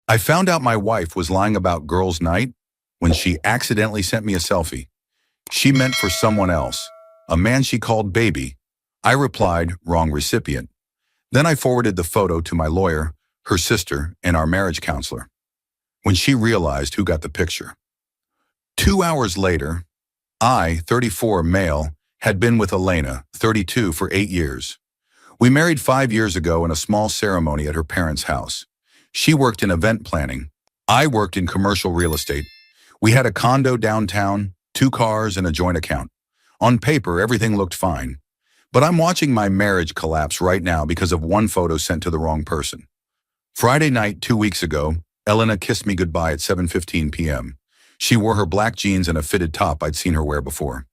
I found out my wife was lying about girls' night when she accidentally sent me a selfie. She meant for someone else, a man she called baby. I replied, wrong recipient. Then I forwarded the photo to my lawyer, her sister, and our marriage counselor. When she realized who got the picture. 2 hours later, I, 34, male, had been with Elena, 32, for 8 years. We married 5 years ago in a small ceremony at her parents' house. She worked in event planning. I worked in commercial real estate. We had a condo downtown, 2 cars, and a joint account. On paper, everything looked fine. But I'm watching my marriage collapse right now because of one photo sent to the wrong person. Friday night, 2 weeks ago, Elena kissed me goodbye at 7:15 p.m. She wore her black jeans and a fitted top I'd seen her wear before.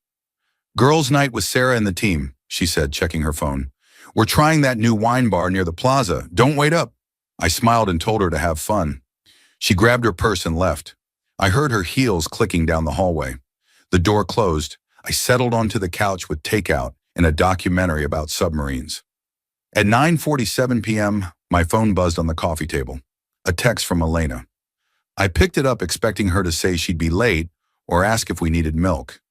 Girls' night with Sarah and the team, she said, checking her phone. We're trying that new wine bar near the plaza. Don't wait up. I smiled and told her to have fun. She grabbed her purse and left. I heard her heels clicking down the hallway. The door closed. I settled onto the couch with takeout and a documentary about submarines. At 9:47 p.m., my phone buzzed on the coffee table. A text from Elena. I picked it up expecting her to say she'd be late or ask if we needed milk.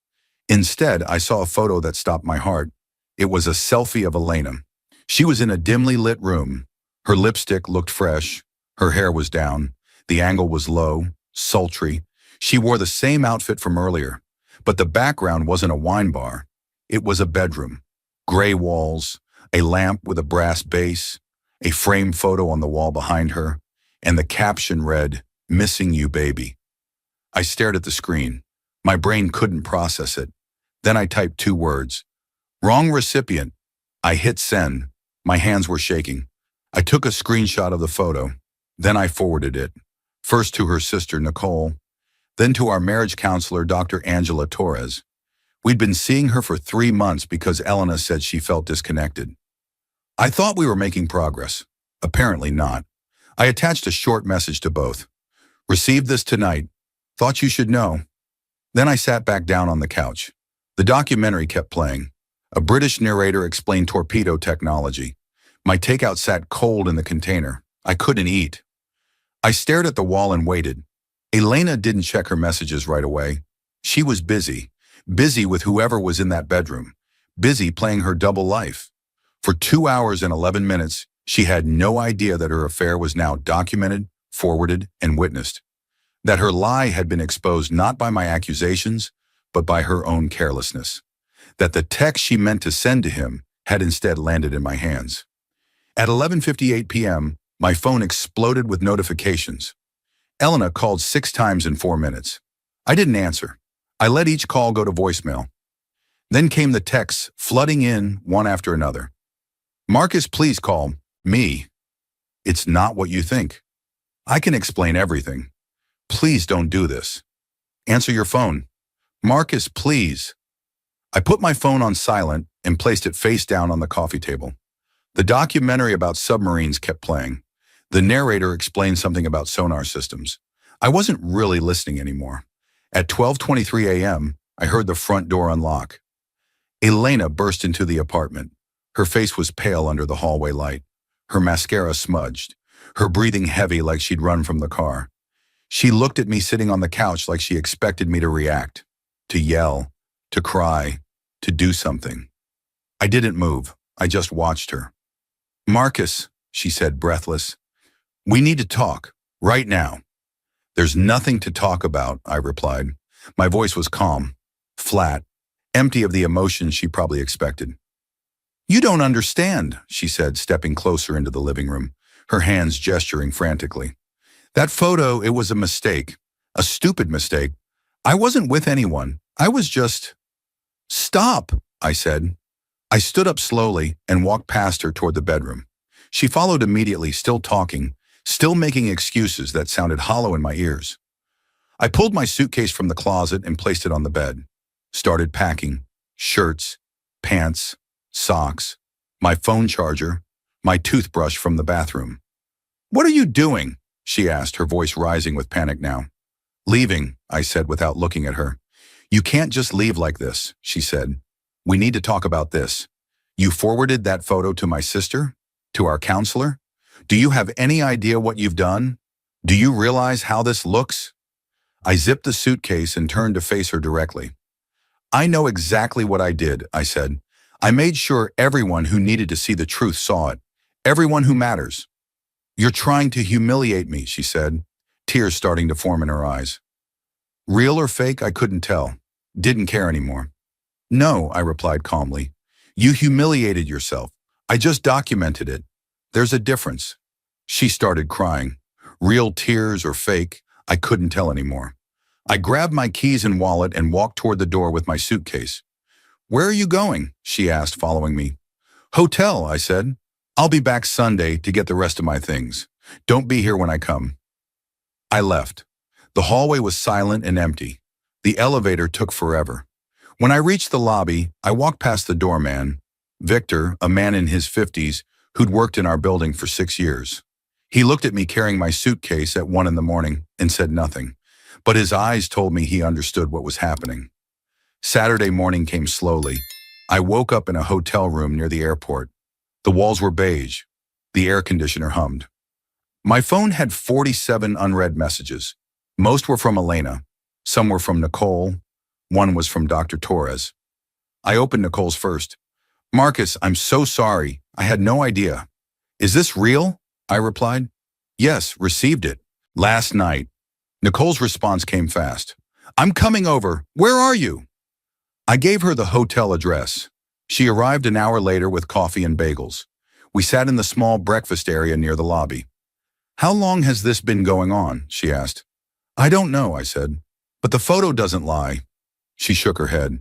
Instead, I saw a photo that stopped my heart. It was a selfie of Elena. She was in a dimly lit room. Her lipstick looked fresh. Her hair was down. The angle was low, sultry. She wore the same outfit from earlier, but the background wasn't a wine bar. It was a bedroom. Gray walls, a lamp with a brass base, a framed photo on the wall behind her, and the caption read, "Missing you, baby." I stared at the screen. My brain couldn't process it. Then I typed 2 words. Wrong recipient. I hit send. My hands were shaking. I took a screenshot of the photo. Then I forwarded it. First to her sister, Nicole, then to our marriage counselor, Dr. Angela Torres. We'd been seeing her for 3 months because Elena said she felt disconnected. I thought we were making progress. Apparently not. I attached a short message to both. Received this tonight. Thought you should know. Then I sat back down on the couch. The documentary kept playing. A British narrator explained torpedo technology. My takeout sat cold in the container. I couldn't eat. I stared at the wall and waited. Elena didn't check her messages right away. She was busy. Busy with whoever was in that bedroom. Busy playing her double life. For 2 hours and 11 minutes, she had no idea that her affair was now documented, forwarded, and witnessed. That her lie had been exposed not by my accusations, but by her own carelessness. That the text she meant to send to him had instead landed in my hands. At 11:58 p.m., my phone exploded with notifications. Elena called 6 times in 4 minutes. I didn't answer. I let each call go to voicemail. Then came the texts flooding in one after another. Marcus, please call me. It's not what you think. I can explain everything. Please don't do this. Answer your phone. Marcus, please. I put my phone on silent and placed it face down on the coffee table. The documentary about submarines kept playing. The narrator explained something about sonar systems. I wasn't really listening anymore. At 12:23 a.m., I heard the front door unlock. Elena burst into the apartment. Her face was pale under the hallway light. Her mascara smudged. Her breathing heavy like she'd run from the car. She looked at me sitting on the couch like she expected me to react, to yell, to cry, to do something. I didn't move. I just watched her. Marcus, she said, breathless. We need to talk, right now. There's nothing to talk about, I replied. My voice was calm, flat, empty of the emotion she probably expected. You don't understand, she said, stepping closer into the living room, her hands gesturing frantically. That photo, it was a mistake, a stupid mistake. I wasn't with anyone. I was just... Stop, I said. I stood up slowly and walked past her toward the bedroom. She followed immediately, still talking, still making excuses that sounded hollow in my ears. I pulled my suitcase from the closet and placed it on the bed. Started packing, shirts, pants, socks, my phone charger, my toothbrush from the bathroom. What are you doing? She asked, her voice rising with panic now. Leaving, I said without looking at her. You can't just leave like this, she said. We need to talk about this. You forwarded that photo to my sister? To our counselor? Do you have any idea what you've done? Do you realize how this looks? I zipped the suitcase and turned to face her directly. I know exactly what I did, I said. I made sure everyone who needed to see the truth saw it. Everyone who matters. You're trying to humiliate me, she said, tears starting to form in her eyes. Real or fake, I couldn't tell. Didn't care anymore. No, I replied calmly. You humiliated yourself. I just documented it. There's a difference. She started crying. Real tears or fake, I couldn't tell anymore. I grabbed my keys and wallet and walked toward the door with my suitcase. Where are you going? She asked, following me. Hotel, I said. I'll be back Sunday to get the rest of my things. Don't be here when I come. I left. The hallway was silent and empty. The elevator took forever. When I reached the lobby, I walked past the doorman, Victor, a man in his 50s who'd worked in our building for 6 years. He looked at me carrying my suitcase at 1 a.m. and said nothing, but his eyes told me he understood what was happening. Saturday morning came slowly. I woke up in a hotel room near the airport. The walls were beige. The air conditioner hummed. My phone had 47 unread messages. Most were from Elena. Some were from Nicole. One was from Dr. Torres. I opened Nicole's first. Marcus, I'm so sorry. I had no idea. Is this real? I replied. Yes, received it. Last night. Nicole's response came fast. I'm coming over. Where are you? I gave her the hotel address. She arrived an hour later with coffee and bagels. We sat in the small breakfast area near the lobby. How long has this been going on? She asked. I don't know, I said. But the photo doesn't lie. She shook her head.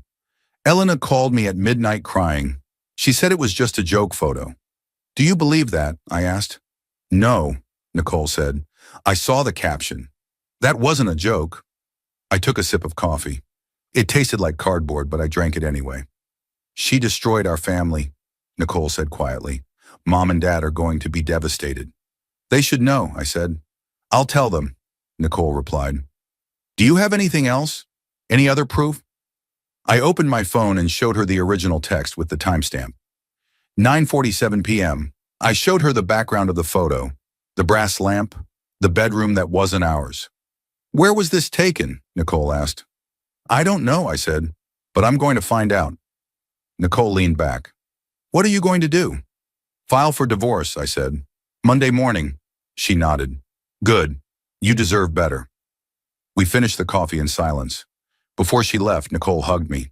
Elena called me at midnight crying. She said it was just a joke photo. Do you believe that? I asked. No, Nicole said. I saw the caption. That wasn't a joke. I took a sip of coffee. It tasted like cardboard, but I drank it anyway. She destroyed our family, Nicole said quietly. Mom and Dad are going to be devastated. They should know, I said. I'll tell them, Nicole replied. Do you have anything else? Any other proof? I opened my phone and showed her the original text with the timestamp. 9:47 p.m. I showed her the background of the photo, the brass lamp, the bedroom that wasn't ours. Where was this taken? Nicole asked. I don't know, I said, but I'm going to find out. Nicole leaned back. What are you going to do? File for divorce, I said. Monday morning. She nodded. Good. You deserve better. We finished the coffee in silence. Before she left, Nicole hugged me.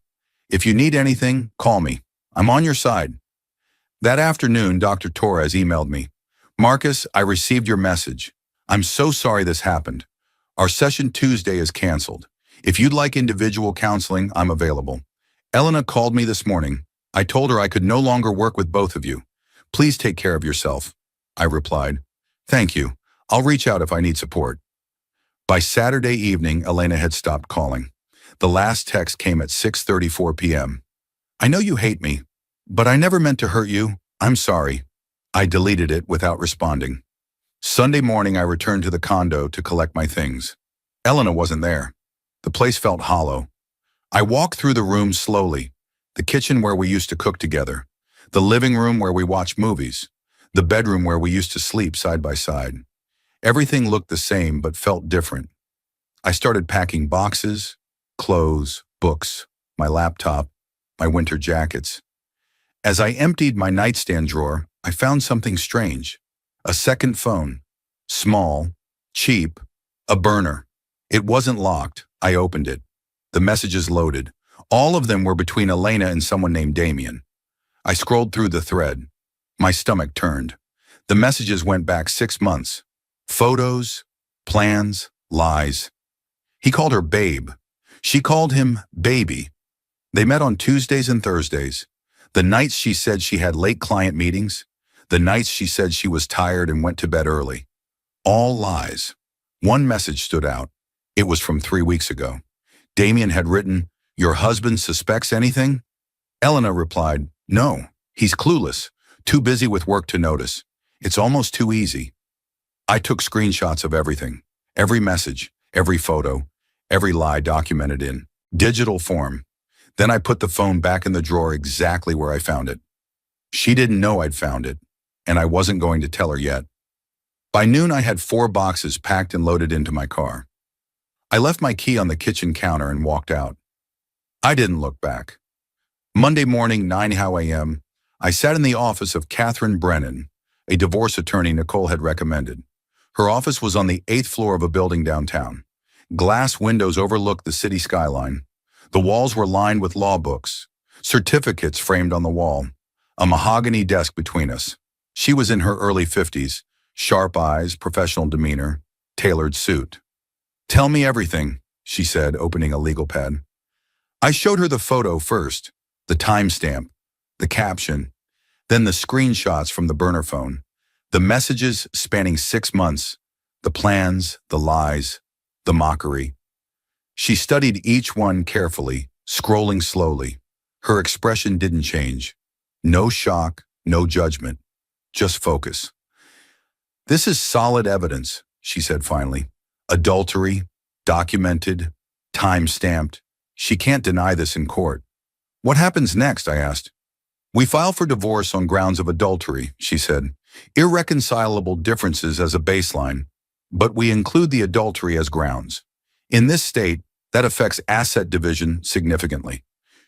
If you need anything, call me. I'm on your side. That afternoon, Dr. Torres emailed me. Marcus, I received your message. I'm so sorry this happened. Our session Tuesday is canceled. If you'd like individual counseling, I'm available. Elena called me this morning. I told her I could no longer work with both of you. Please take care of yourself. I replied. Thank you. I'll reach out if I need support. By Saturday evening, Elena had stopped calling. The last text came at 6:34 p.m. I know you hate me, but I never meant to hurt you. I'm sorry. I deleted it without responding. Sunday morning, I returned to the condo to collect my things. Elena wasn't there. The place felt hollow. I walked through the room slowly, the kitchen where we used to cook together, the living room where we watched movies, the bedroom where we used to sleep side by side. Everything looked the same but felt different. I started packing boxes, clothes, books, my laptop, my winter jackets. As I emptied my nightstand drawer, I found something strange. A second phone. Small, cheap, a burner. It wasn't locked. I opened it. The messages loaded. All of them were between Elena and someone named Damien. I scrolled through the thread. My stomach turned. The messages went back 6 months. Photos, plans, lies. He called her Babe. She called him Baby. They met on Tuesdays and Thursdays. The nights she said she had late client meetings. The nights she said she was tired and went to bed early. All lies. One message stood out. It was from 3 weeks ago. Damien had written, "Your husband suspects anything?" Elena replied, "No, he's clueless, too busy with work to notice. It's almost too easy." I took screenshots of everything, every message, every photo, every lie documented in digital form. Then I put the phone back in the drawer exactly where I found it. She didn't know I'd found it, and I wasn't going to tell her yet. By noon, I had 4 boxes packed and loaded into my car. I left my key on the kitchen counter and walked out. I didn't look back. Monday morning, 9 a.m., I sat in the office of Catherine Brennan, a divorce attorney Nicole had recommended. Her office was on the 8th floor of a building downtown. Glass windows overlooked the city skyline. The walls were lined with law books, certificates framed on the wall, a mahogany desk between us. She was in her early 50s, sharp eyes, professional demeanor, tailored suit. "Tell me everything," she said, opening a legal pad. I showed her the photo first, the timestamp, the caption, then the screenshots from the burner phone, the messages spanning 6 months, the plans, the lies, the mockery. She studied each one carefully, scrolling slowly. Her expression didn't change. No shock, no judgment, just focus. "This is solid evidence," she said finally. "Adultery, documented, time-stamped. She can't deny this in court." "What happens next?" I asked. "We file for divorce on grounds of adultery," she said. "Irreconcilable differences as a baseline, but we include the adultery as grounds. In this state, that affects asset division significantly.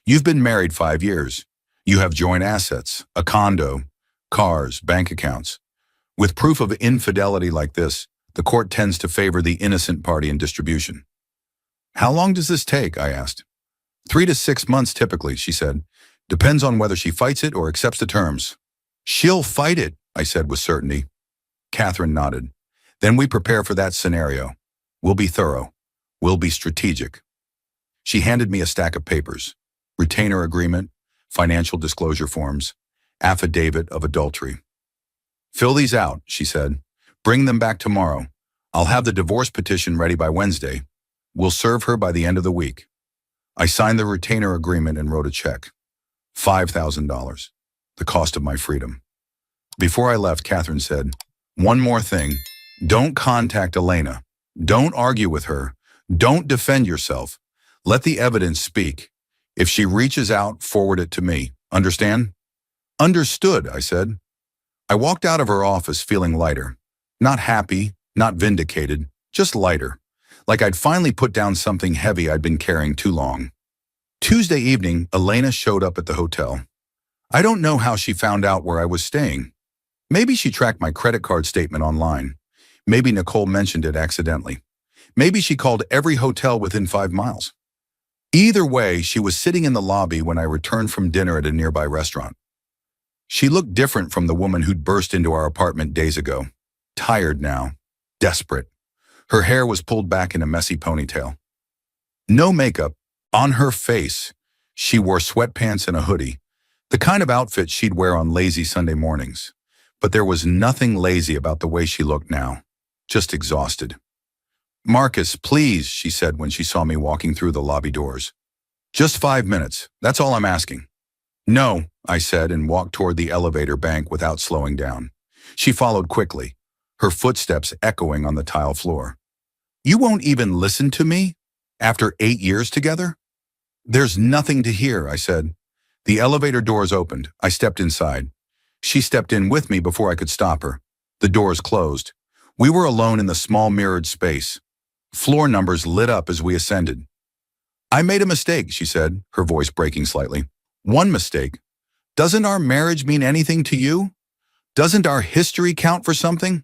You've been married 5 years. You have joint assets, a condo, cars, bank accounts. With proof of infidelity like this, the court tends to favor the innocent party in distribution." "How long does this take?" I asked. 3 to 6 months typically," she said. "Depends on whether she fights it or accepts the terms." "She'll fight it," I said with certainty. Catherine nodded. "Then we prepare for that scenario. We'll be thorough. We'll be strategic." She handed me a stack of papers: retainer agreement, financial disclosure forms, affidavit of adultery. "Fill these out," she said. "Bring them back tomorrow. I'll have the divorce petition ready by Wednesday. We'll serve her by the end of the week." I signed the retainer agreement and wrote a check. $5,000, the cost of my freedom. Before I left, Catherine said, "One more thing. Don't contact Elena. Don't argue with her. Don't defend yourself. Let the evidence speak. If she reaches out, forward it to me. Understand?" "Understood," I said. I walked out of her office feeling lighter. Not happy, not vindicated, just lighter. Like I'd finally put down something heavy I'd been carrying too long. Tuesday evening, Elena showed up at the hotel. I don't know how she found out where I was staying. Maybe she tracked my credit card statement online. Maybe Nicole mentioned it accidentally. Maybe she called every hotel within 5 miles. Either way, she was sitting in the lobby when I returned from dinner at a nearby restaurant. She looked different from the woman who'd burst into our apartment days ago. Tired now, desperate. Her hair was pulled back in a messy ponytail. No makeup. On her face, she wore sweatpants and a hoodie, the kind of outfit she'd wear on lazy Sunday mornings. But there was nothing lazy about the way she looked now, just exhausted. "Marcus, please," she said when she saw me walking through the lobby doors. "Just 5 minutes, that's all I'm asking." "No," I said and walked toward the elevator bank without slowing down. She followed quickly, her footsteps echoing on the tile floor. "You won't even listen to me? After 8 years together?" "There's nothing to hear," I said. The elevator doors opened. I stepped inside. She stepped in with me before I could stop her. The doors closed. We were alone in the small mirrored space. Floor numbers lit up as we ascended. "I made a mistake," she said, her voice breaking slightly. "One mistake. Doesn't our marriage mean anything to you? Doesn't our history count for something?"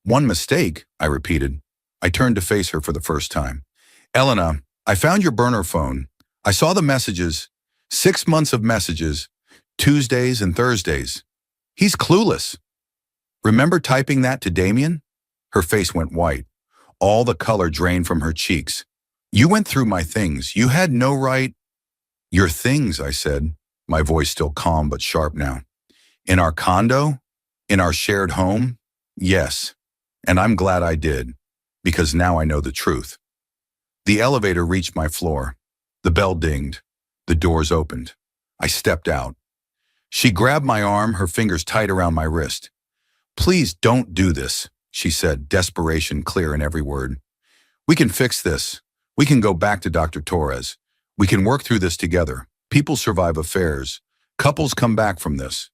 "One mistake," I repeated. I turned to face her for the first time. "Elena, I found your burner phone. I saw the messages. 6 months of messages. Tuesdays and Thursdays. He's clueless. Remember typing that to Damien?" Her face went white. All the color drained from her cheeks. "You went through my things. You had no right—" "Your things," I said, my voice still calm but sharp now. "In our condo? In our shared home? Yes. And I'm glad I did, because now I know the truth." The elevator reached my floor. The bell dinged. The doors opened. I stepped out. She grabbed my arm, her fingers tight around my wrist. "Please don't do this," she said, desperation clear in every word. "We can fix this. We can go back to Dr. Torres. We can work through this together. People survive affairs. Couples come back from this."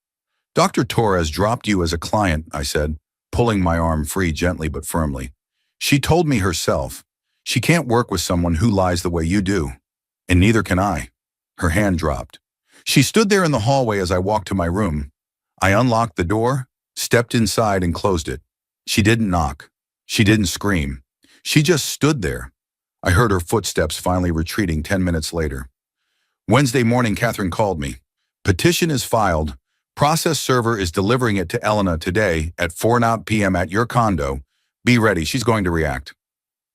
"Dr. Torres dropped you as a client," I said. pulling my arm free gently but firmly. She told me herself, she can't work with someone who lies the way you do. And neither can I. Her hand dropped. She stood there in the hallway as I walked to my room. I unlocked the door, stepped inside and closed it. She didn't knock. She didn't scream. She just stood there. I heard her footsteps finally retreating 10 minutes later. Wednesday morning, Catherine called me. Petition is filed. Process server is delivering it to Elena today at 4:00 p.m. at your condo. Be ready, she's going to react.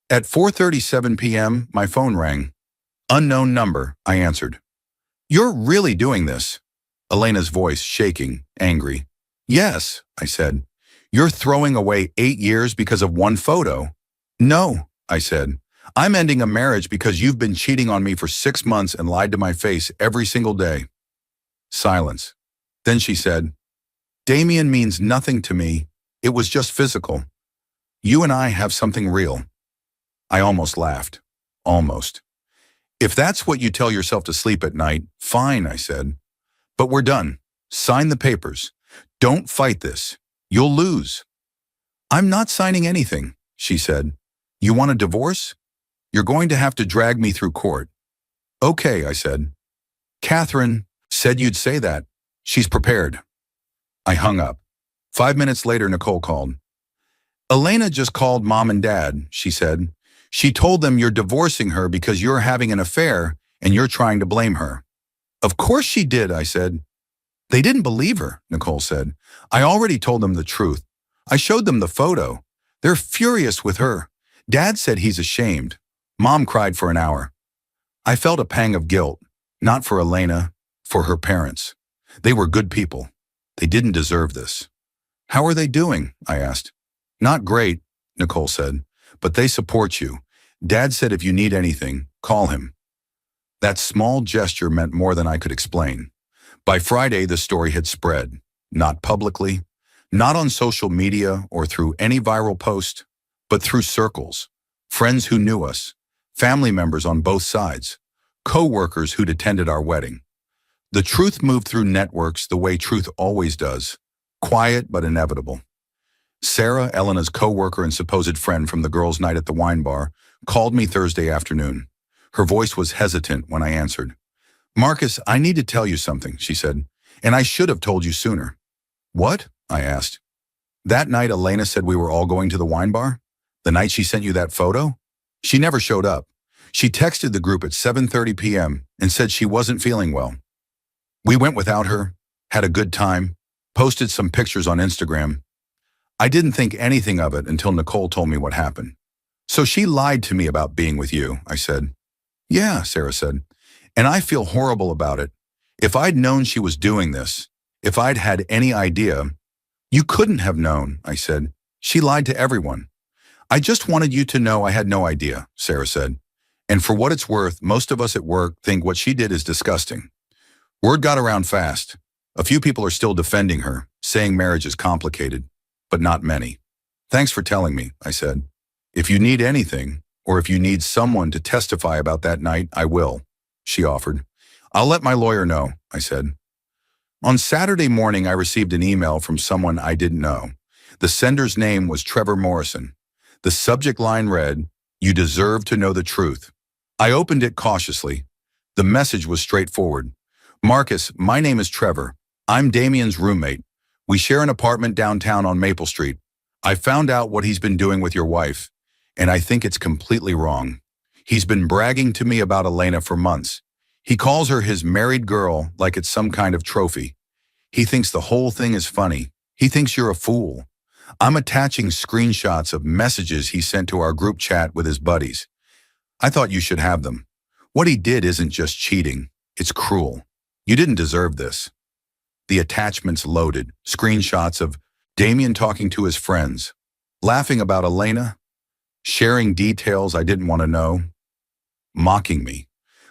At 4:37 p.m., my phone rang. Unknown number, I answered. You're really doing this? Elena's voice shaking, angry. Yes, I said. You're throwing away 8 years because of one photo? No, I said. I'm ending a marriage because you've been cheating on me for 6 months and lied to my face every single day. Silence. Then she said, Damien means nothing to me. It was just physical. You and I have something real. I almost laughed. Almost. If that's what you tell yourself to sleep at night, fine, I said. But we're done. Sign the papers. Don't fight this. You'll lose. I'm not signing anything, she said. You want a divorce? You're going to have to drag me through court. Okay, I said. Catherine said you'd say that. She's prepared. I hung up. 5 minutes later, Nicole called. Elena just called Mom and Dad, she said. She told them you're divorcing her because you're having an affair and you're trying to blame her. Of course she did, I said. They didn't believe her, Nicole said. I already told them the truth. I showed them the photo. They're furious with her. Dad said he's ashamed. Mom cried for an hour. I felt a pang of guilt, not for Elena, for her parents. They were good people. They didn't deserve this. How are they doing? I asked. Not great, Nicole said, but they support you. Dad said if you need anything, call him. That small gesture meant more than I could explain. By Friday, the story had spread, not publicly, not on social media or through any viral post, but through circles, friends who knew us, family members on both sides, co-workers who'd attended our wedding. The truth moved through networks the way truth always does, quiet but inevitable. Sarah, Elena's co-worker and supposed friend from the girls' night at the wine bar, called me Thursday afternoon. Her voice was hesitant when I answered. Marcus, I need to tell you something, she said, and I should have told you sooner. What? I asked. That night Elena said we were all going to the wine bar? The night she sent you that photo? She never showed up. She texted the group at 7:30 p.m. and said she wasn't feeling well. We went without her, had a good time, posted some pictures on Instagram. I didn't think anything of it until Nicole told me what happened. So she lied to me about being with you, I said. Yeah, Sarah said, and I feel horrible about it. If I'd known she was doing this, if I'd had any idea, you couldn't have known, I said. She lied to everyone. I just wanted you to know I had no idea, Sarah said. And for what it's worth, most of us at work think what she did is disgusting. Word got around fast. A few people are still defending her, saying marriage is complicated, but not many. Thanks for telling me, I said. If you need anything, or if you need someone to testify about that night, I will, she offered. I'll let my lawyer know, I said. On Saturday morning, I received an email from someone I didn't know. The sender's name was Trevor Morrison. The subject line read, "You deserve to know the truth." I opened it cautiously. The message was straightforward. Marcus, my name is Trevor. I'm Damien's roommate. We share an apartment downtown on Maple Street. I found out what he's been doing with your wife, and I think it's completely wrong. He's been bragging to me about Elena for months. He calls her his married girl like it's some kind of trophy. He thinks the whole thing is funny. He thinks you're a fool. I'm attaching screenshots of messages he sent to our group chat with his buddies. I thought you should have them. What he did isn't just cheating. It's cruel. You didn't deserve this. The attachments loaded, screenshots of Damien talking to his friends, laughing about Elena, sharing details I didn't want to know, mocking me,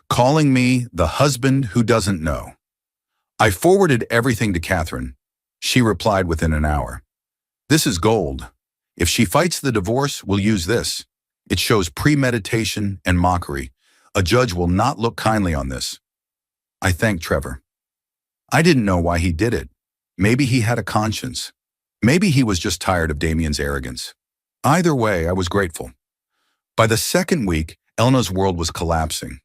calling me the husband who doesn't know. I forwarded everything to Catherine. She replied within an hour. This is gold. If she fights the divorce, we'll use this. It shows premeditation and mockery. A judge will not look kindly on this. I thanked Trevor. I didn't know why he did it. Maybe he had a conscience. Maybe he was just tired of Damien's arrogance. Either way, I was grateful. By the second week, Elena's world was collapsing.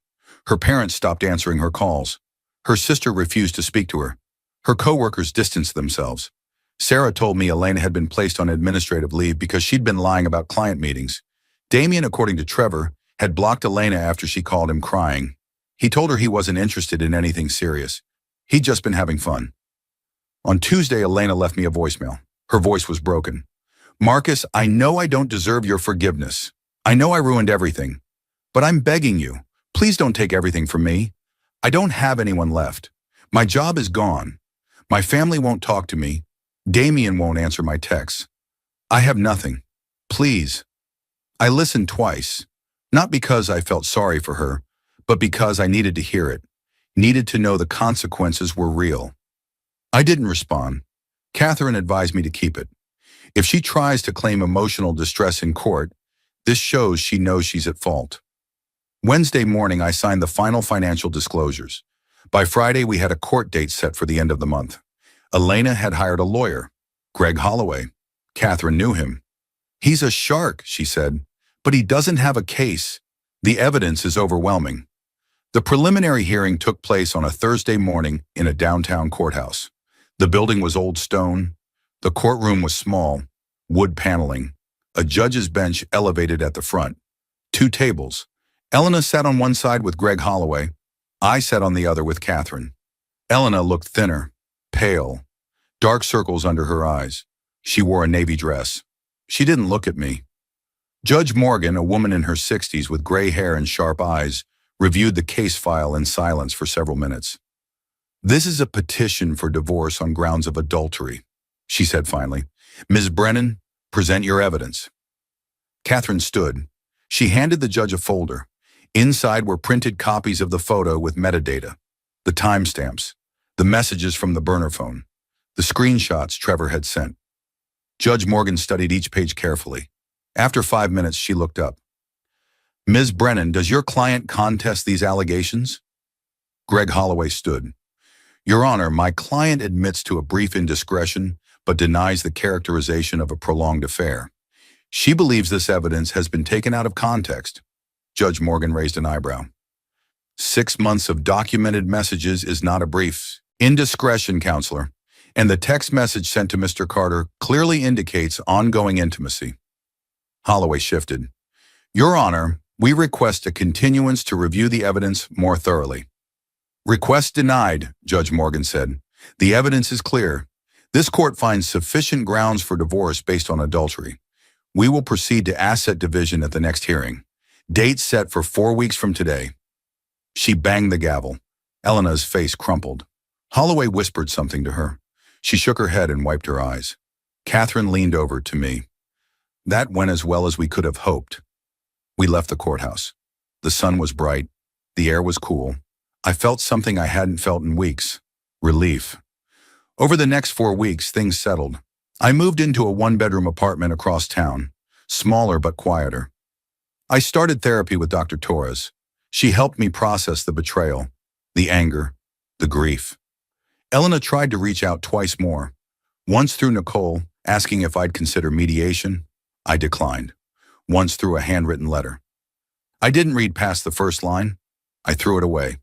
Her parents stopped answering her calls. Her sister refused to speak to her. Her coworkers distanced themselves. Sarah told me Elena had been placed on administrative leave because she'd been lying about client meetings. Damien, according to Trevor, had blocked Elena after she called him crying. He told her he wasn't interested in anything serious. He'd just been having fun. On Tuesday, Elena left me a voicemail. Her voice was broken. "Marcus, I know I don't deserve your forgiveness. I know I ruined everything. But I'm begging you, please don't take everything from me. I don't have anyone left. My job is gone. My family won't talk to me. Damien won't answer my texts. I have nothing. Please." I listened twice, not because I felt sorry for her, but because I needed to hear it, needed to know the consequences were real. I didn't respond. Catherine advised me to keep it. If she tries to claim emotional distress in court, this shows she knows she's at fault. Wednesday morning, I signed the final financial disclosures. By Friday, we had a court date set for the end of the month. Elena had hired a lawyer, Greg Holloway. Catherine knew him. "He's a shark," she said, "but he doesn't have a case. The evidence is overwhelming." The preliminary hearing took place on a Thursday morning in a downtown courthouse. The building was old stone. The courtroom was small, wood paneling. A judge's bench elevated at the front. 2 tables. Elena sat on one side with Greg Holloway. I sat on the other with Catherine. Elena looked thinner, pale, dark circles under her eyes. She wore a navy dress. She didn't look at me. Judge Morgan, a woman in her 60s with gray hair and sharp eyes, reviewed the case file in silence for several minutes. "This is a petition for divorce on grounds of adultery," she said finally. "Ms. Brennan, present your evidence." Catherine stood. She handed the judge a folder. Inside were printed copies of the photo with metadata, the timestamps, the messages from the burner phone, the screenshots Trevor had sent. Judge Morgan studied each page carefully. After 5 minutes, she looked up. "Ms. Brennan, does your client contest these allegations?" Greg Holloway stood. "Your Honor, my client admits to a brief indiscretion, but denies the characterization of a prolonged affair. She believes this evidence has been taken out of context." Judge Morgan raised an eyebrow. 6 months of documented messages is not a brief indiscretion, counselor, and the text message sent to Mr. Carter clearly indicates ongoing intimacy. Holloway shifted. "Your Honor, we request a continuance to review the evidence more thoroughly." "Request denied," Judge Morgan said. "The evidence is clear. This court finds sufficient grounds for divorce based on adultery. We will proceed to asset division at the next hearing. Date set for 4 weeks from today." She banged the gavel. Elena's face crumpled. Holloway whispered something to her. She shook her head and wiped her eyes. Catherine leaned over to me. "That went as well as we could have hoped." We left the courthouse. The sun was bright. The air was cool. I felt something I hadn't felt in weeks. Relief. Over the next 4 weeks, things settled. I moved into a 1-bedroom apartment across town, smaller but quieter. I started therapy with Dr. Torres. She helped me process the betrayal, the anger, the grief. Elena tried to reach out twice more. Once through Nicole, asking if I'd consider mediation. I declined. Once through a handwritten letter. I didn't read past the first line. I threw it away.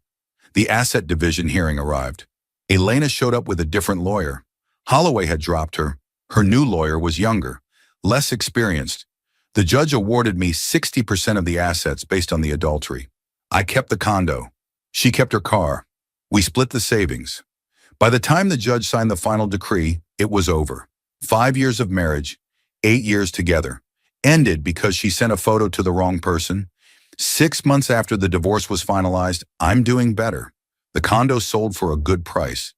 The asset division hearing arrived. Elena showed up with a different lawyer. Holloway had dropped her. Her new lawyer was younger, less experienced. The judge awarded me 60% of the assets based on the adultery. I kept the condo. She kept her car. We split the savings. By the time the judge signed the final decree, it was over. 5 years of marriage, 8 years together, ended because she sent a photo to the wrong person. 6 months after the divorce was finalized, I'm doing better. The condo sold for a good price.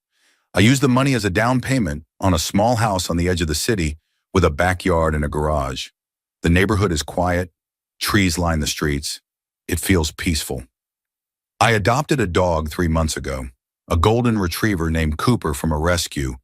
I used the money as a down payment on a small house on the edge of the city with a backyard and a garage. The neighborhood is quiet. Trees line the streets. It feels peaceful. I adopted a dog 3 months ago, a golden retriever named Cooper from a rescue.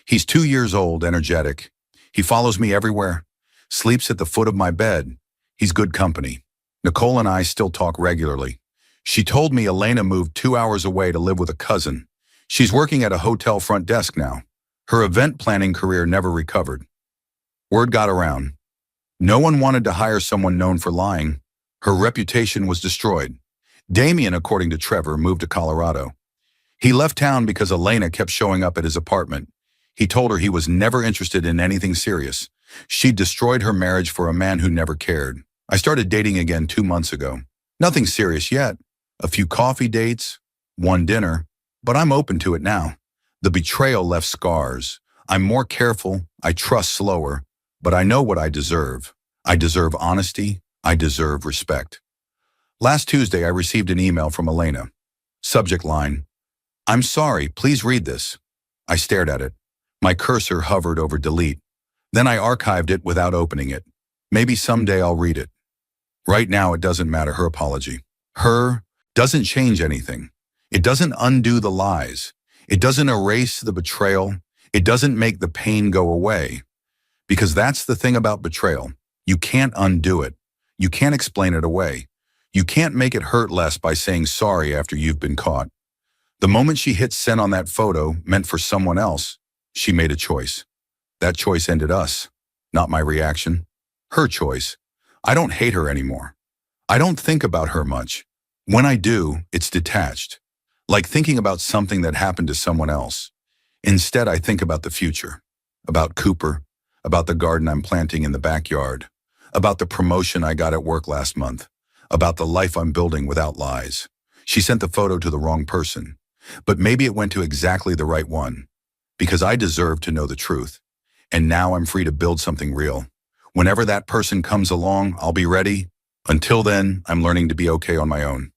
He's 2 years old, energetic. He follows me everywhere, sleeps at the foot of my bed. He's good company. Nicole and I still talk regularly. She told me Elena moved 2 hours away to live with a cousin. She's working at a hotel front desk now. Her event planning career never recovered. Word got around. No one wanted to hire someone known for lying. Her reputation was destroyed. Damien, according to Trevor, moved to Colorado. He left town because Elena kept showing up at his apartment. He told her he was never interested in anything serious. She destroyed her marriage for a man who never cared. I started dating again 2 months ago. Nothing serious yet. A few coffee dates, one dinner, but I'm open to it now. The betrayal left scars. I'm more careful, I trust slower, but I know what I deserve. I deserve honesty. I deserve respect. Last Tuesday, I received an email from Elena. Subject line, "I'm sorry, please read this." I stared at it. My cursor hovered over delete. Then I archived it without opening it. Maybe someday I'll read it. Right now, it doesn't matter, her apology. Her doesn't change anything. It doesn't undo the lies. It doesn't erase the betrayal. It doesn't make the pain go away. Because that's the thing about betrayal. You can't undo it. You can't explain it away. You can't make it hurt less by saying sorry after you've been caught. The moment she hit send on that photo meant for someone else, she made a choice. That choice ended us, not my reaction. Her choice. I don't hate her anymore. I don't think about her much. When I do, it's detached, like thinking about something that happened to someone else. Instead, I think about the future, about Cooper, about the garden I'm planting in the backyard, about the promotion I got at work last month, about the life I'm building without lies. She sent the photo to the wrong person, but maybe it went to exactly the right one, because I deserve to know the truth. And now I'm free to build something real. Whenever that person comes along, I'll be ready. Until then, I'm learning to be okay on my own.